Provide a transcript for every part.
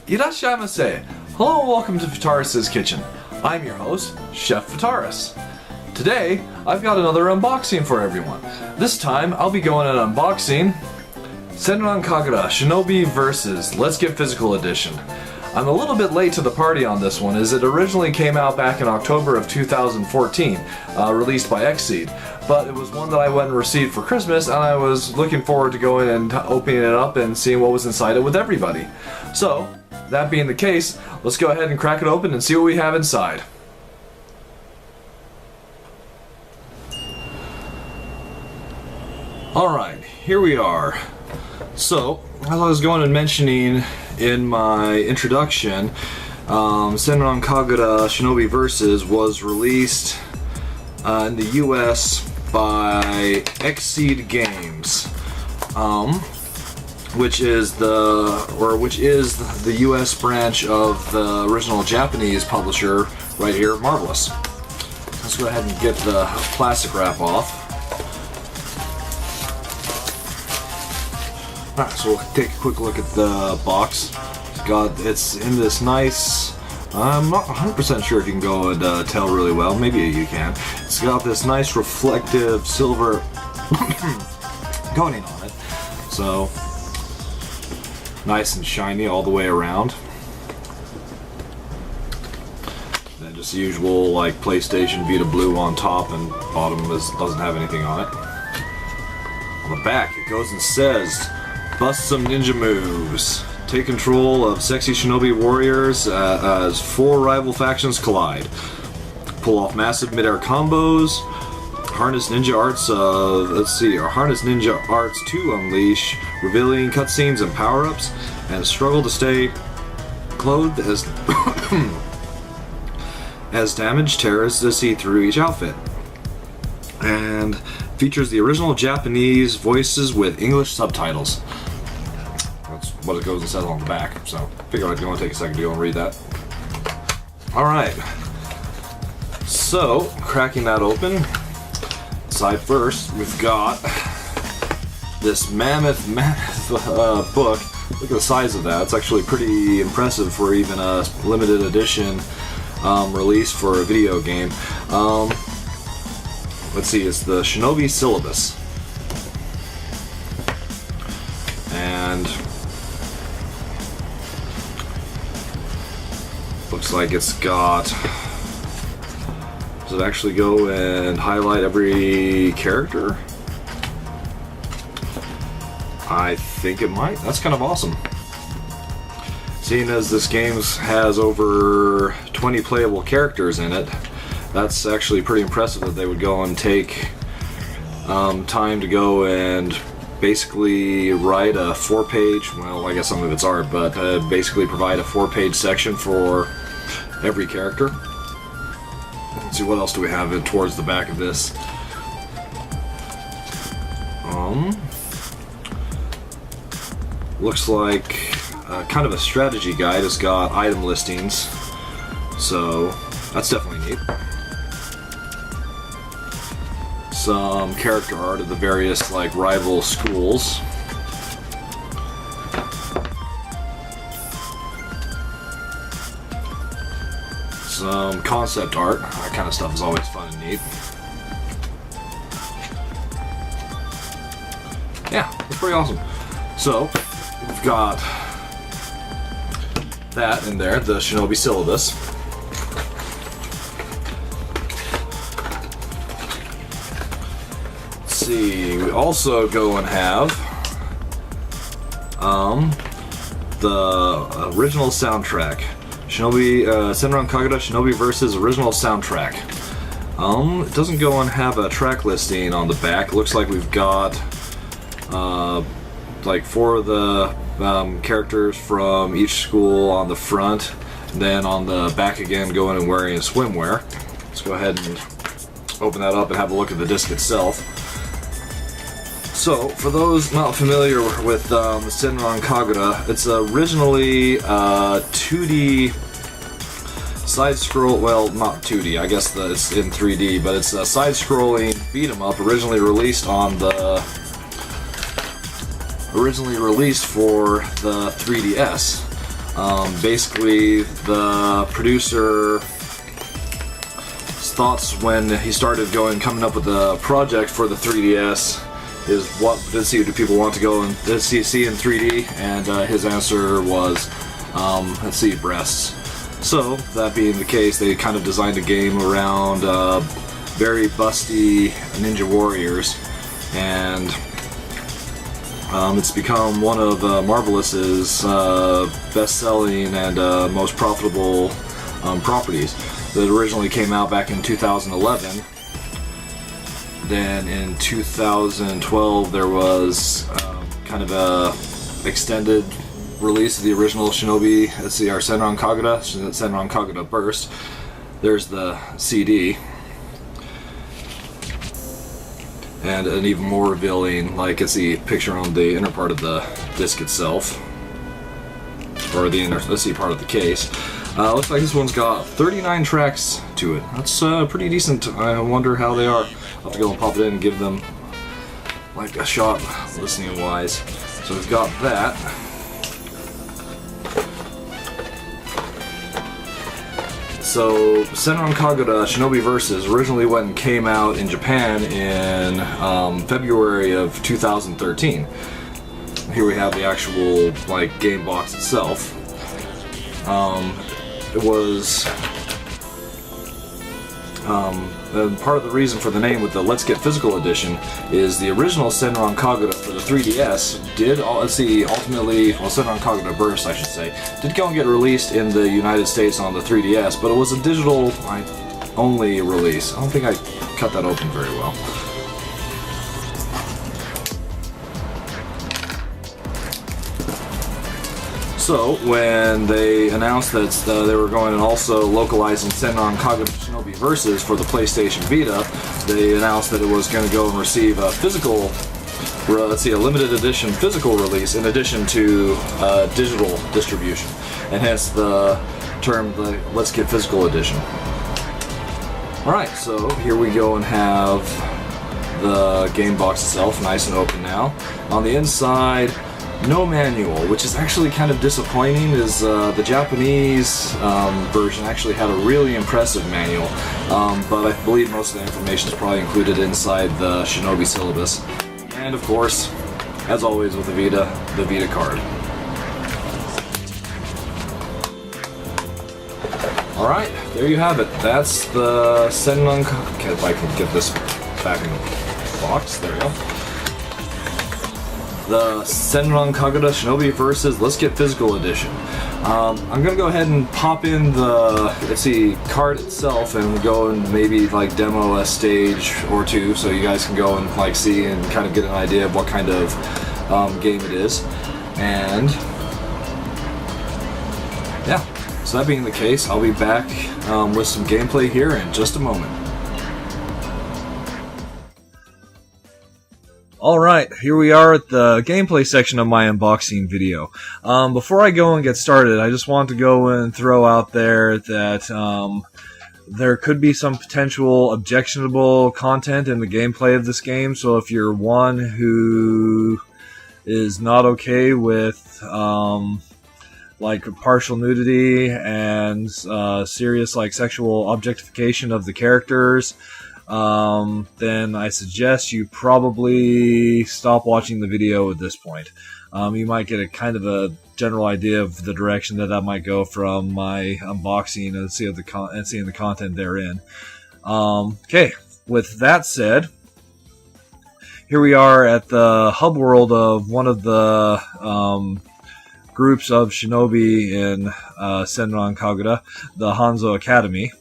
Irashaimase! Hello and welcome to Fitaurus' Kitchen. I'm your host, Chef Fitaurus. Today, I've got another unboxing for everyone. This time, I'll be going and unboxing Senran Kagura Shinovi Versus Let's Get Physical Edition. I'm a little bit late to the party on this one, as it originally came out back in October of 2014, released by Xseed. But it was one that I went and received for Christmas, and I was looking forward to going and opening it up and seeing what was inside it with everybody. So, that being the case, let's go ahead and crack it open and see what we have inside. Alright, here we are. So, as I was going and mentioning in my introduction, Senran Kagura Shinovi Versus was released in the US by Xseed Games, which is the US branch of the original Japanese publisher right here, Marvelous. Let's go ahead and get the plastic wrap off. Alright, so we'll take a quick look at the box. It's in this nice, I'm not 100% sure if you can go and tell really well, maybe you can. It's got this nice reflective silver coating on it, so nice and shiny all the way around. Then just the usual like PlayStation Vita blue on top, and bottom doesn't have anything on it. On the back it goes and says, bust some ninja moves. Take control of sexy shinobi warriors as four rival factions collide. Pull off massive mid-air combos. Harness ninja arts harness ninja arts to unleash revealing cutscenes and power-ups, and struggle to stay clothed as as damage tears to see through each outfit. And features the original Japanese voices with English subtitles. That's what it goes and says on the back, so I figured I'd go and take a second to go and read that. Alright, so cracking that open, inside first we've got this mammoth book. Look at the size of that. It's actually pretty impressive for even a limited edition release for a video game. Let's see, it's the Shinobi Syllabus. And looks like it's got, does it actually go and highlight every character? I think it might. That's kind of awesome. Seeing as this game has over 20 playable characters in it, that's actually pretty impressive that they would go and take time to go and basically write a 4-page, well, I guess some of it's art, but basically provide a 4-page section for every character. Let's see, what else do we have towards the back of this? Looks like kind of a strategy guide. It's got item listings, so that's definitely neat. Some character art of the various like rival schools. Some concept art. That kind of stuff is always fun and neat. Yeah, it's pretty awesome. So, we've got that in there, the Shinobi Syllabus. Let's see, we also go and have the original soundtrack. Senran Kagura Shinovi Versus original soundtrack. It doesn't go and have a track listing on the back. It looks like we've got like 4 of the characters from each school on the front, and then on the back again going and wearing swimwear. Let's go ahead and open that up and have a look at the disc itself. So, for those not familiar with Senran Kagura, it's originally 2D side-scroll, well, not 2D, I guess it's in 3D, but it's a side-scrolling beat-em-up originally released on the originally released for the 3DS. Basically, the producer's thoughts when he started coming up with the project for the 3DS is what do people want to go and see in 3D, and his answer was, let's see, breasts. So, that being the case, they kind of designed a game around very busty ninja warriors, and it's become one of Marvelous's best-selling and most profitable properties. That originally came out back in 2011. Then in 2012 there was kind of a extended release of the original Shinobi, let's see, our Senran Kagura Burst. There's the CD. And an even more revealing, like, it's the picture on the inner part of the disc itself. Or the inner, let's see, part of the case. Looks like this one's got 39 tracks to it. That's pretty decent. I wonder how they are. I'll have to go and pop it in and give them, like, a shot, listening-wise. So we've got that. So, Senran Kagura Shinovi Versus originally went and came out in Japan in February of 2013. Here we have the actual, like, game box itself. It was and part of the reason for the name with the Let's Get Physical edition is the original Senran Kagura for the 3DS did, ultimately, well, Senran Kagura Burst, I should say, did go and get released in the United States on the 3DS, but it was a digital only release. I don't think I cut that open very well. So, when they announced that they were going and also localizing Senran Kagura Shinovi Versus for the PlayStation Vita, they announced that it was going to go and receive a physical, a limited edition physical release in addition to digital distribution, and hence the term the Let's Get Physical edition. Alright, so here we go and have the game box itself, nice and open now. On the inside, no manual, which is actually kind of disappointing, is the Japanese version actually had a really impressive manual, but I believe most of the information is probably included inside the Shinobi syllabus. And of course, as always with the Vita card. Alright, there you have it. That's the Senran... Okay, if I can get this back in the box, there we go. The Senran Kagura Shinobi Versus Let's Get Physical edition. I'm gonna go ahead and pop in the card itself and go and maybe like demo a stage or two, so you guys can go and like see and kind of get an idea of what kind of game it is. And yeah, so that being the case, I'll be back with some gameplay here in just a moment. Alright, here we are at the gameplay section of my unboxing video. Before I go and get started, I just want to go and throw out there that there could be some potential objectionable content in the gameplay of this game, so if you're one who is not okay with like partial nudity and serious like sexual objectification of the characters, then I suggest you probably stop watching the video at this point. You might get a kind of a general idea of the direction that might go from my unboxing and seeing the content therein. Okay, with that said, here we are at the hub world of one of the groups of shinobi in Senran Kagura, the Hanzo Academy.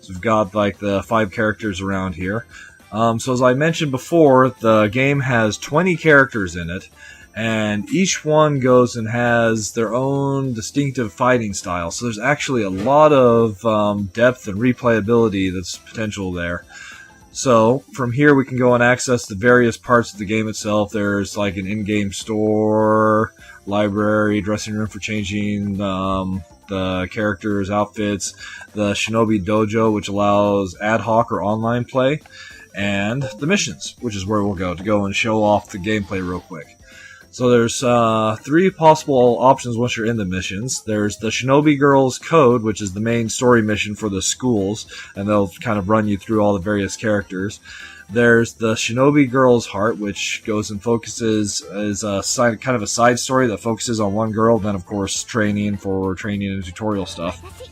We've got like the 5 characters around here. So as I mentioned before, the game has 20 characters in it, and each one goes and has their own distinctive fighting style. So there's actually a lot of depth and replayability that's potential there. So from here we can go and access the various parts of the game itself. There's like an in-game store, library, dressing room for changing the characters' outfits, the Shinobi Dojo, which allows ad hoc or online play, and the missions, which is where we'll go to go and show off the gameplay real quick. So there's 3 possible options once you're in the missions. There's the Shinobi Girls Code, which is the main story mission for the schools, and they'll kind of run you through all the various characters. There's the Shinobi Girls Heart, which goes and focuses as a kind of a side story that focuses on one girl, then of course training and tutorial stuff.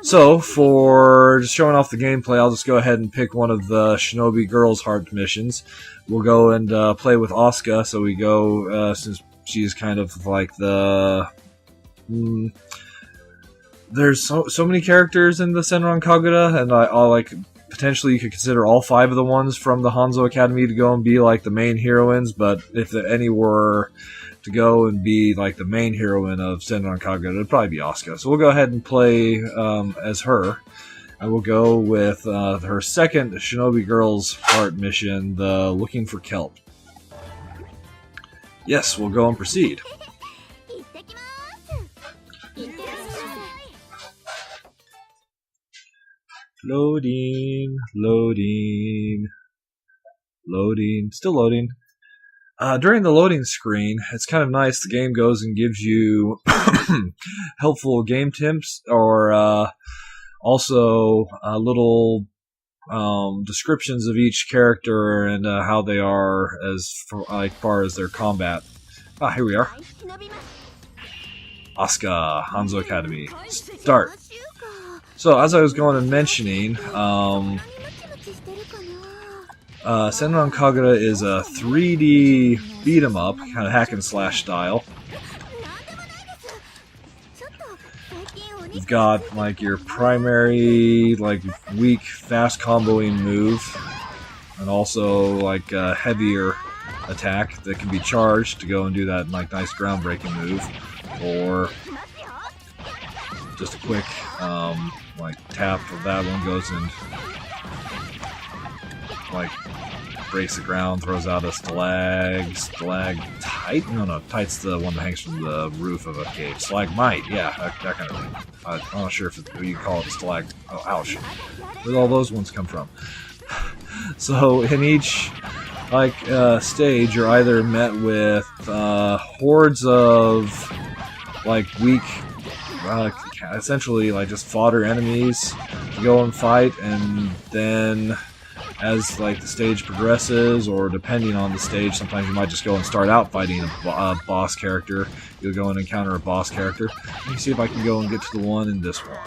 So, for just showing off the gameplay, I'll just go ahead and pick one of the Shinobi Girls Heart missions. We'll go and play with Asuka, so we go, since she's kind of like the... there's so many characters in the Senran Kagura, and I'll like... Potentially, you could consider all 5 of the ones from the Hanzo Academy to go and be like the main heroines, but if any were to go and be like the main heroine of Senran Kagura, it'd probably be Asuka. So we'll go ahead and play as her, and we'll go with her second Shinobi Girls Heart mission, the Looking for Kelp. Yes, we'll go and proceed. Loading, still loading. During the loading screen, it's kind of nice. The game goes and gives you helpful game tips, or also little descriptions of each character and how they are as far as their combat. Here we are. Asuka, Hanzo Academy. Start. So, as I was going and mentioning, Senran Kagura is a 3D beat-em-up, kind of hack-and-slash style. You've got, like, your primary, like, weak, fast comboing move, and also, like, a heavier attack that can be charged to go and do that, like, nice groundbreaking move, or just a quick, like, tap of that one goes and, like, breaks the ground, throws out a stalactite? No, tight's the one that hangs from the roof of a cave. Stalagmite, yeah, that kind of thing. I'm not sure if you call it a stalagmite. Oh, ouch. Where all those ones come from? So, in each, like, stage, you're either met with, hordes of, like, weak, essentially, like, just fodder enemies to go and fight, and then as, like, the stage progresses, or depending on the stage, sometimes you might just go and start out fighting a boss character. You'll go and encounter a boss character. Let me see if I can go and get to the one in this one.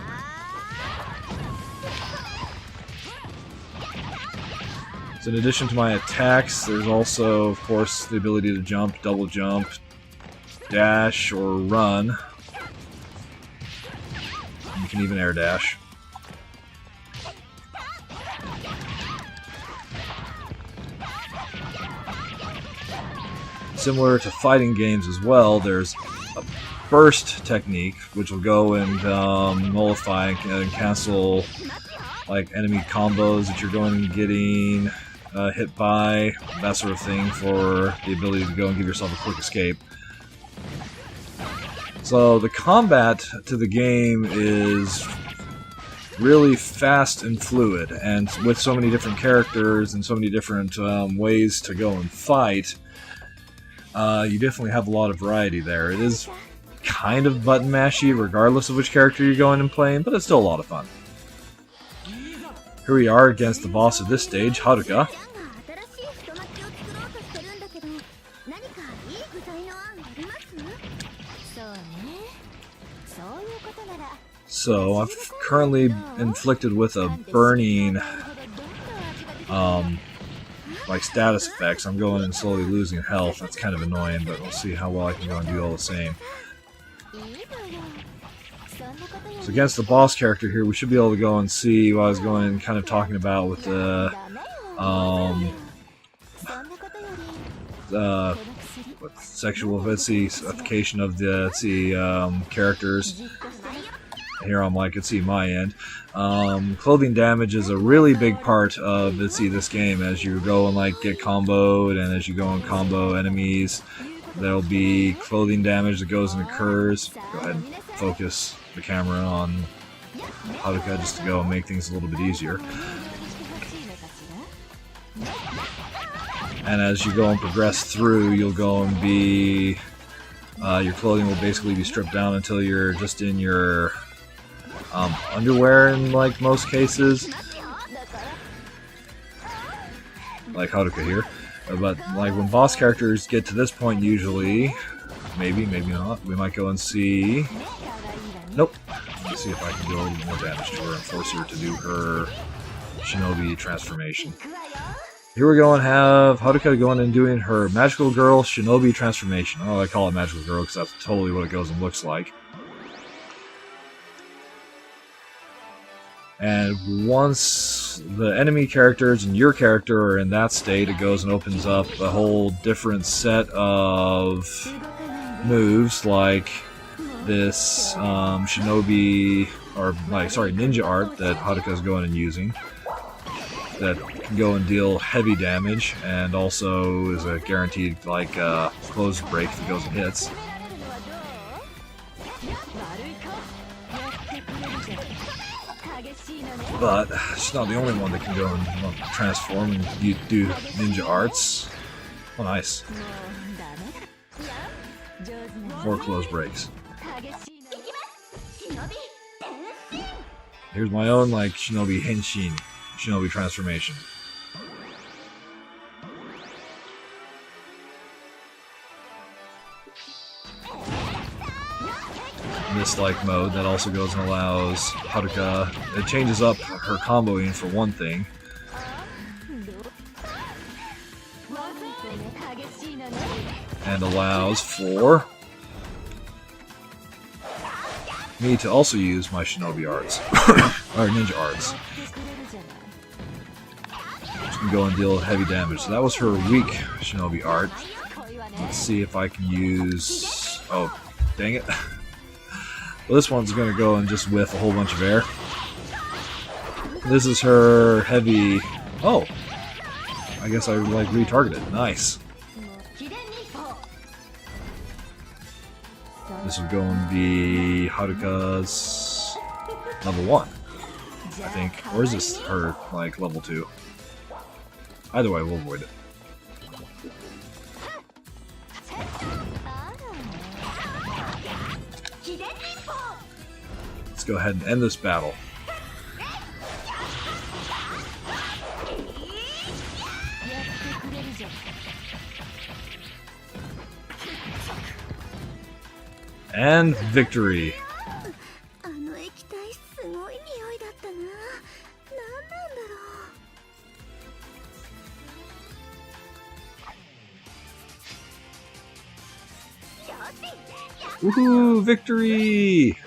So in addition to my attacks, there's also, of course, the ability to jump, double jump, dash, or run. You can even air dash. Similar to fighting games as well, there's a burst technique, which will go and nullify and cancel, like, enemy combos that you're going and getting hit by, that sort of thing, for the ability to go and give yourself a quick escape. So the combat to the game is really fast and fluid, and with so many different characters and so many different ways to go and fight, you definitely have a lot of variety there. It is kind of button mashy regardless of which character you're going and playing, but it's still a lot of fun. Here we are against the boss of this stage, Haruka. So, I'm currently inflicted with a burning, like, status effects. I'm going and slowly losing health. That's kind of annoying, but we'll see how well I can go and do all the same. So against the boss character here, we should be able to go and see what I was going and kind of talking about with the, sexualification of the, characters. Here I'm like, let's see, my end. Clothing damage is a really big part of, let's see, this game. As you go and, like, get comboed, and as you go and combo enemies, there'll be clothing damage that goes and occurs. Go ahead and focus the camera on Haruka just to go and make things a little bit easier. And as you go and progress through, you'll go and be... your clothing will basically be stripped down until you're just in your underwear in like most cases. Like Haruka here. But like when boss characters get to this point usually, maybe not, we might go and see... Nope. Let's see if I can do a little more damage to her and force her to do her Shinobi transformation. Here we go and have Haruka going and doing her Magical Girl Shinobi transformation. Oh, I call it Magical Girl because that's totally what it goes and looks like. And once the enemy characters and your character are in that state, it goes and opens up a whole different set of moves, like this Shinobi, or like, sorry, ninja art that Haruka's going and using, that can go and deal heavy damage, and also is a guaranteed like close break if it goes and hits. But she's not the only one that can go and transform and do ninja arts. Oh, nice. 4 close breaks. Here's my own like Shinobi Henshin, Shinobi transformation. Mist-like mode that also goes and allows Haruka, it changes up her comboing for one thing. And allows for me to also use my Shinobi arts, or ninja arts. She can go and deal heavy damage. So that was her weak Shinobi art. Let's see if I can use... Oh, dang it. Well, this one's going to go and just whiff a whole bunch of air. This is her heavy... Oh! I guess I like retargeted. Nice. This would go and be Haruka's level 1, I think. Or is this her, like, level 2? Either way, we'll avoid it. Let's go ahead and end this battle. And victory! Woohoo! Victory!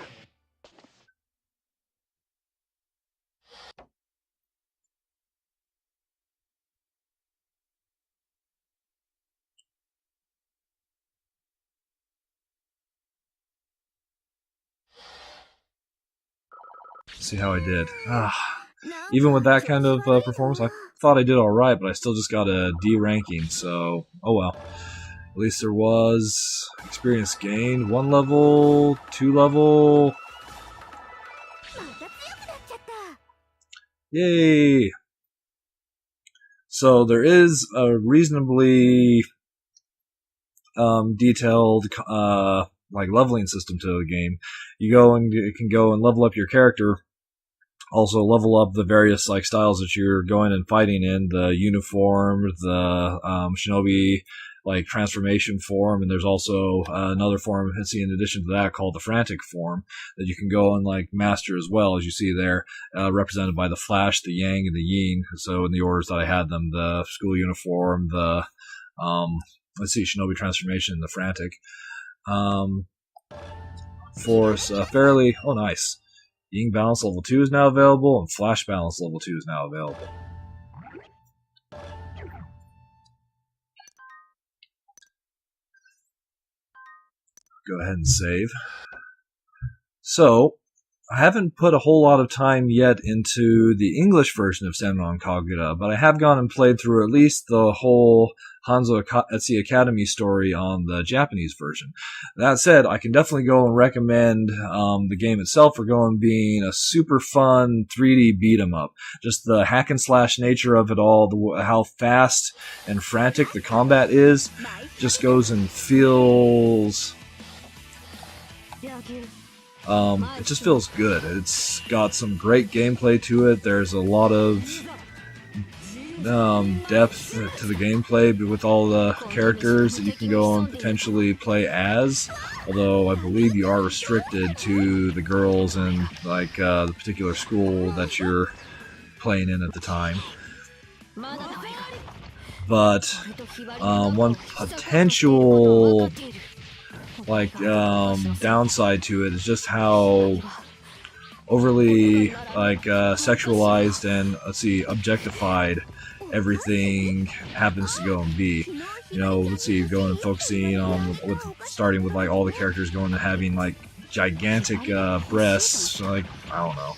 See how I did. Even with that kind of performance, I thought I did alright, but I still just got a D ranking, so oh well. At least there was experience gained. 1 level, 2 level. Yay! So there is a reasonably detailed like leveling system to the game. You can go and level up your character. Also level up the various like styles that you're going and fighting in, the uniform, the Shinobi like transformation form, and there's also another form in addition to that called the frantic form that you can go and like master as well, as you see there, represented by the Flash, the Yang, and the Yin. So in the orders that I had them, the school uniform, the let's see, Shinobi transformation, and the frantic. Force fairly. Oh, nice. Ying Balance level 2 is now available, and Flash Balance level 2 is now available. Go ahead and save. So, I haven't put a whole lot of time yet into the English version of Senran Kagura, but I have gone and played through at least the whole Hanzo Etsy Academy story on the Japanese version. That said, I can definitely go and recommend the game itself for going being a super fun 3D beat 'em up. Just the hack and slash nature of it all, how fast and frantic the combat is, just goes and feels... it just feels good. It's got some great gameplay to it. There's a lot of depth to the gameplay with all the characters that you can go and potentially play as. Although I believe you are restricted to the girls and like the particular school that you're playing in at the time. But one potential downside to it is just how overly sexualized and objectified everything happens to go and be. You know, going and focusing on starting with like all the characters going and having like gigantic breasts, I don't know,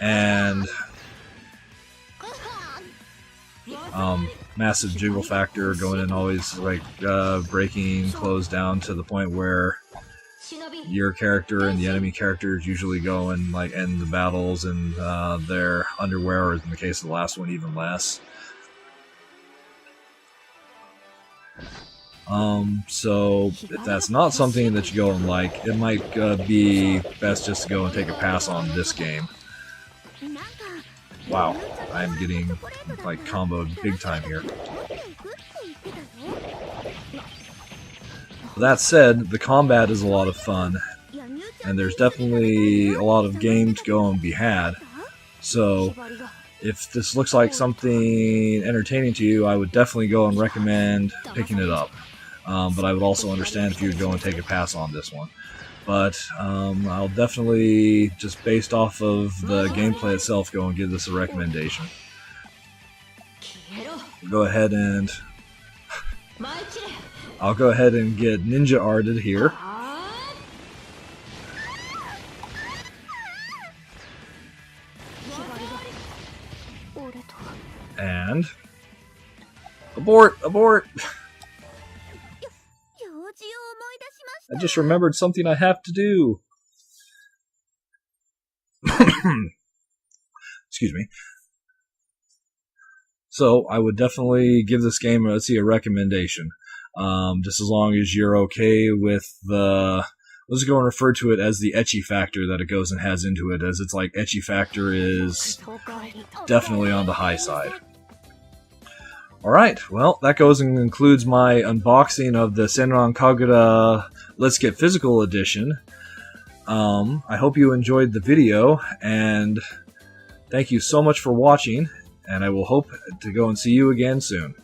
and massive jiggle factor going and always breaking clothes down to the point where your character and the enemy characters usually go and end the battles in their underwear, or in the case of the last one, even less. So if that's not something that you go and like, it might be best just to go and take a pass on this game. Wow, I'm getting comboed big time here. That said, the combat is a lot of fun, and there's definitely a lot of game to go and be had. So, if this looks like something entertaining to you, I would definitely go and recommend picking it up. But I would also understand if you would go and take a pass on this one. But I'll definitely, just based off of the gameplay itself, go and give this a recommendation. I'll go ahead and get ninja arted here. And abort! I just remembered something I have to do. Excuse me. So I would definitely give this game a recommendation. Just as long as you're okay with the, let's go and refer to it as the ecchi factor that it goes and has into it, as it's ecchi factor is definitely on the high side. Alright, well, that goes and concludes my unboxing of the Senran Kagura Let's Get Physical edition. I hope you enjoyed the video, and thank you so much for watching, and I will hope to go and see you again soon.